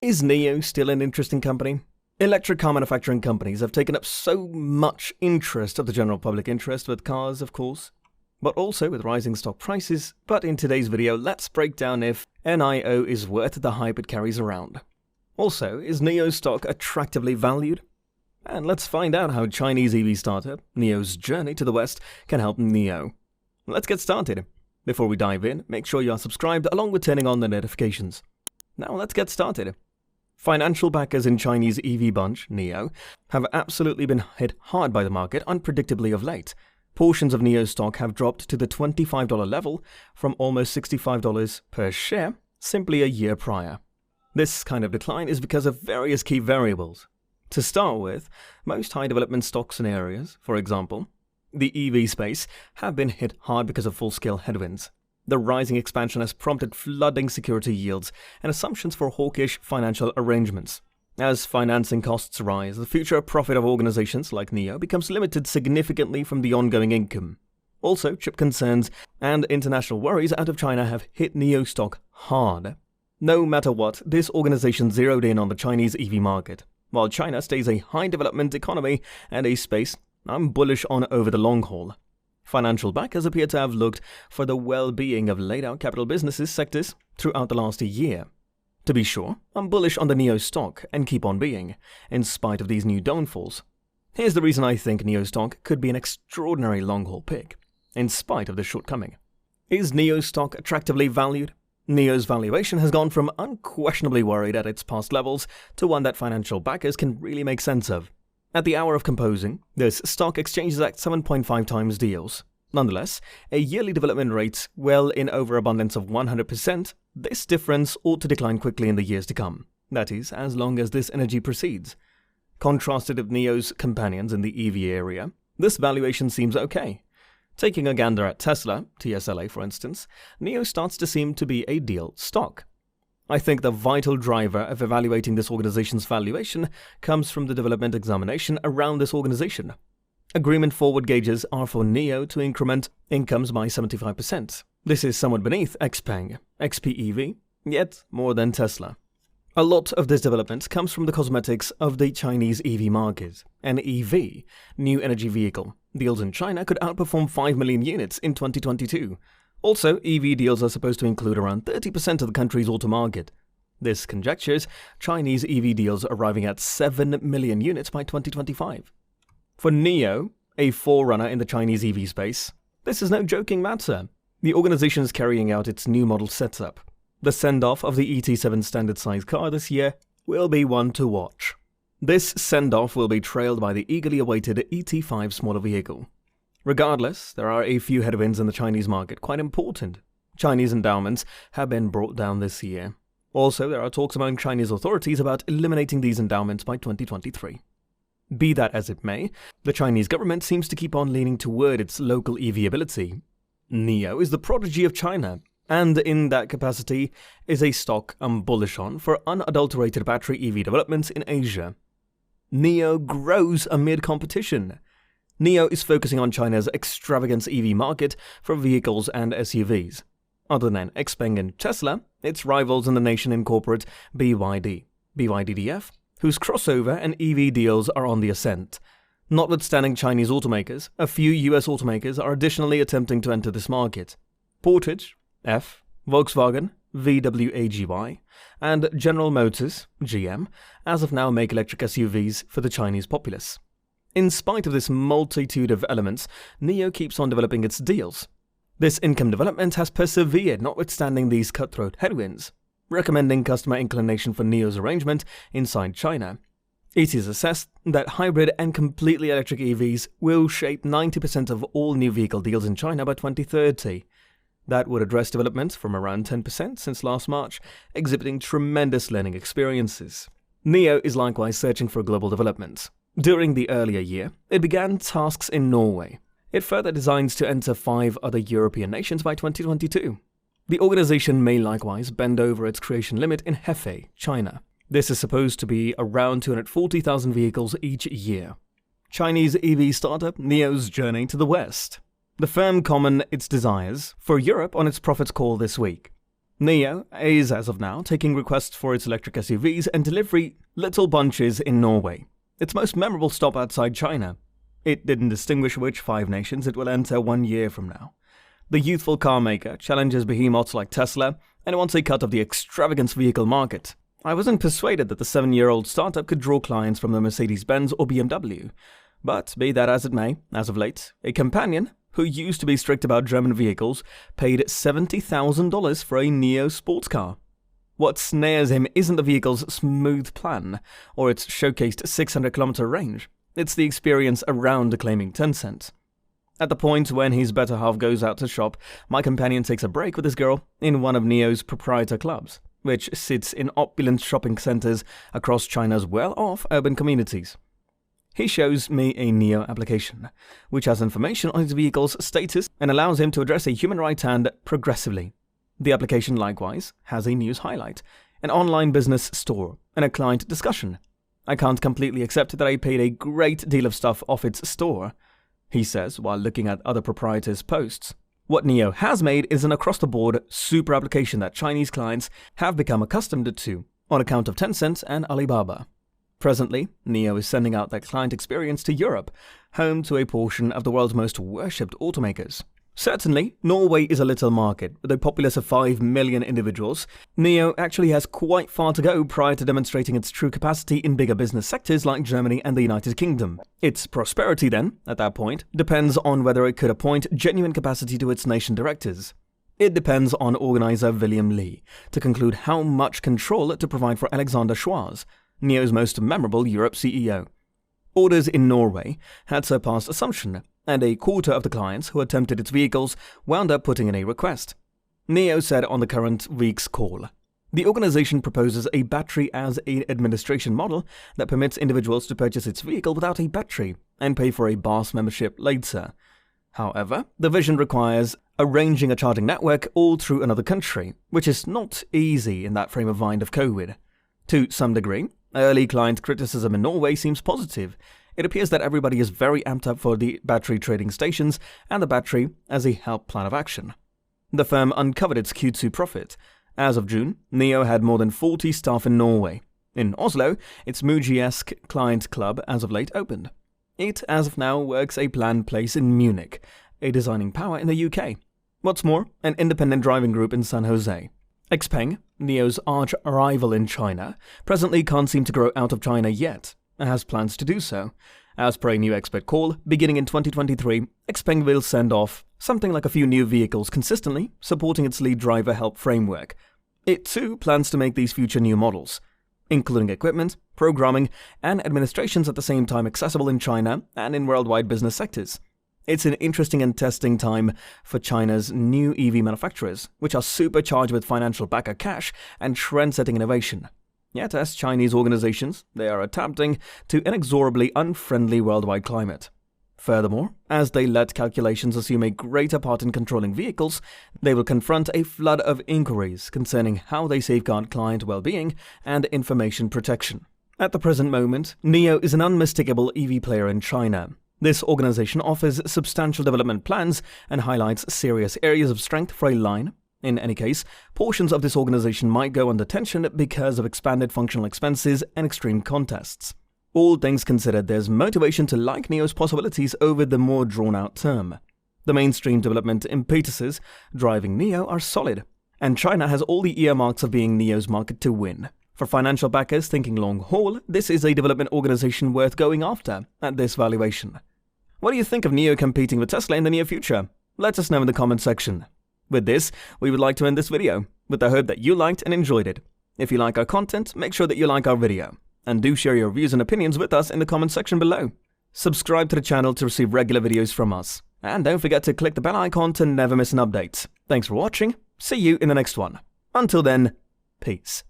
Is NIO still an interesting company? Electric car manufacturing companies have taken up so much interest of the general public interest with cars, of course, but also with rising stock prices. But in today's video, let's break down if NIO is worth the hype it carries around. Also, is NIO stock attractively valued? And let's find out how Chinese EV startup NIO's journey to the West can help NIO. Let's get started. Before we dive in, make sure you are subscribed along with turning on the notifications. Now let's get started. Financial backers in Chinese EV bunch, NIO, have absolutely been hit hard by the market unpredictably of late. Portions of NIO stock have dropped to the $25 level from almost $65 per share simply a year prior. This kind of decline is because of various key variables. To start with, most high development stocks and areas, for example, the EV space, have been hit hard because of full-scale headwinds. The rising expansion has prompted flooding security yields and assumptions for hawkish financial arrangements. As financing costs rise, the future profit of organizations like NIO becomes limited significantly from the ongoing income. Also, chip concerns and international worries out of China have hit NIO stock hard. No matter what, this organization zeroed in on the Chinese EV market. While China stays a high development economy and a space I'm bullish on over the long haul. Financial backers appear to have looked for the well-being of laid-out capital businesses sectors throughout the last year. To be sure, I'm bullish on the NIO stock and keep on being, in spite of these new downfalls. Here's the reason I think NIO stock could be an extraordinary long-haul pick, in spite of this shortcoming. Is NIO stock attractively valued? NIO's valuation has gone from unquestionably worried at its past levels to one that financial backers can really make sense of. At the hour of composing, this stock exchanges at 7.5 times deals. Nonetheless, a yearly development rate well in overabundance of 100%, this difference ought to decline quickly in the years to come. That is, as long as this energy proceeds. Contrasted with NIO's companions in the EV area, this valuation seems okay. Taking a gander at Tesla, TSLA for instance, NIO starts to seem to be a deal stock. I think the vital driver of evaluating this organization's valuation comes from the development examination around this organization. Agreement forward gauges are for NIO to increment incomes by 75%. This is somewhat beneath XPeng, XPEV, yet more than Tesla. A lot of this development comes from the cosmetics of the Chinese EV market. An EV, new energy vehicle, deals in China could outperform 5 million units in 2022. Also, EV deals are supposed to include around 30% of the country's auto market. This conjectures Chinese EV deals arriving at 7 million units by 2025. For NIO, a forerunner in the Chinese EV space, this is no joking matter. The organization is carrying out its new model setup. The send-off of the ET7 standard size car this year will be one to watch. This send-off will be trailed by the eagerly awaited ET5 smaller vehicle. Regardless, there are a few headwinds in the Chinese market quite important. Chinese endowments have been brought down this year. Also, there are talks among Chinese authorities about eliminating these endowments by 2023. Be that as it may, the Chinese government seems to keep on leaning toward its local EV ability. NIO is the prodigy of China, and in that capacity is a stock I'm bullish on for unadulterated battery EV developments in Asia. NIO grows amid competition. NIO is focusing on China's extravagant EV market for vehicles and SUVs. Other than XPeng and Tesla, its rivals in the nation incorporate BYDF, whose crossover and EV deals are on the ascent. Notwithstanding Chinese automakers, a few US automakers are additionally attempting to enter this market. Portage, F, Volkswagen, VW-AGY, and General Motors, GM, as of now make electric SUVs for the Chinese populace. In spite of this multitude of elements, NIO keeps on developing its deals. This income development has persevered notwithstanding these cutthroat headwinds, recommending customer inclination for NIO's arrangement inside China. It is assessed that hybrid and completely electric EVs will shape 90% of all new vehicle deals in China by 2030. That would address development from around 10% since last March, exhibiting tremendous learning experiences. NIO is likewise searching for global development. During the earlier year, it began tasks in Norway. It further designs to enter 5 other European nations by 2022. The organization may likewise bend over its creation limit in Hefei, China. This is supposed to be around 240,000 vehicles each year. Chinese EV startup NIO's journey to the West. The firm commented its desires for Europe on its profits call this week. NIO is, as of now, taking requests for its electric SUVs and delivery little bunches in Norway, its most memorable stop outside China. It didn't distinguish which 5 nations it will enter 1 year from now. The youthful car maker challenges behemoths like Tesla and wants a cut of the extravagant vehicle market. I wasn't persuaded that the 7-year-old startup could draw clients from the Mercedes-Benz or BMW. But be that as it may, as of late, a companion who used to be strict about German vehicles paid $70,000 for a NIO sports car. What snares him isn't the vehicle's smooth plan or its showcased 600-kilometer range. It's the experience around the claiming Tencent. At the point when his better half goes out to shop, my companion takes a break with his girl in one of NIO's proprietor clubs, which sits in opulent shopping centers across China's well-off urban communities. He shows me a NIO application, which has information on his vehicle's status and allows him to address a human right hand progressively. The application likewise has a news highlight, an online business store, and a client discussion. I can't completely accept that I paid a great deal of stuff off its store, he says while looking at other proprietors' posts. What NIO has made is an across-the-board super application that Chinese clients have become accustomed to on account of Tencent and Alibaba. Presently, NIO is sending out that client experience to Europe, home to a portion of the world's most worshipped automakers. Certainly, Norway is a little market, with a populace of 5 million individuals. NIO actually has quite far to go prior to demonstrating its true capacity in bigger business sectors like Germany and the United Kingdom. Its prosperity then, at that point, depends on whether it could appoint genuine capacity to its nation directors. It depends on organizer William Lee to conclude how much control to provide for Alexander Schwarz, NIO's most memorable Europe CEO. Orders in Norway had surpassed assumption, and a quarter of the clients who attempted its vehicles wound up putting in a request. NIO said on the current week's call, the organization proposes a battery as an administration model that permits individuals to purchase its vehicle without a battery and pay for a BAS membership later. However, the vision requires arranging a charging network all through another country, which is not easy in that frame of mind of COVID. To some degree, early client criticism in Norway seems positive. It appears that everybody is very amped up for the battery trading stations and the battery as a help plan of action. The firm uncovered its Q2 profit. As of June, NIO had more than 40 staff in Norway. In Oslo, its Muji-esque client club as of late opened. It, as of now, works a planned place in Munich, a designing power in the UK. What's more, an independent driving group in San Jose. Xpeng, NIO's arch-rival in China, presently can't seem to grow out of China yet, and has plans to do so. As per a new expert call, beginning in 2023, Xpeng will send off something like a few new vehicles consistently, supporting its lead driver help framework. It too plans to make these future new models, including equipment, programming, and administrations at the same time accessible in China and in worldwide business sectors. It's an interesting and testing time for China's new EV manufacturers, which are supercharged with financial backer cash and trend-setting innovation. Yet as Chinese organizations, they are adapting to inexorably unfriendly worldwide climate. Furthermore, as they let calculations assume a greater part in controlling vehicles, they will confront a flood of inquiries concerning how they safeguard client well-being and information protection. At the present moment, NIO is an unmistakable EV player in China. This organization offers substantial development plans and highlights serious areas of strength for a line. In any case, portions of this organization might go under tension because of expanded functional expenses and extreme contests. All things considered, there's motivation to like NIO's possibilities over the more drawn-out term. The mainstream development impetuses driving NIO are solid, and China has all the earmarks of being NIO's market to win. For financial backers thinking long haul, this is a development organization worth going after at this valuation. What do you think of NIO competing with Tesla in the near future? Let us know in the comment section. With this, we would like to end this video, with the hope that you liked and enjoyed it. If you like our content, make sure that you like our video, and do share your views and opinions with us in the comment section below. Subscribe to the channel to receive regular videos from us, and don't forget to click the bell icon to never miss an update. Thanks for watching, see you in the next one. Until then, peace.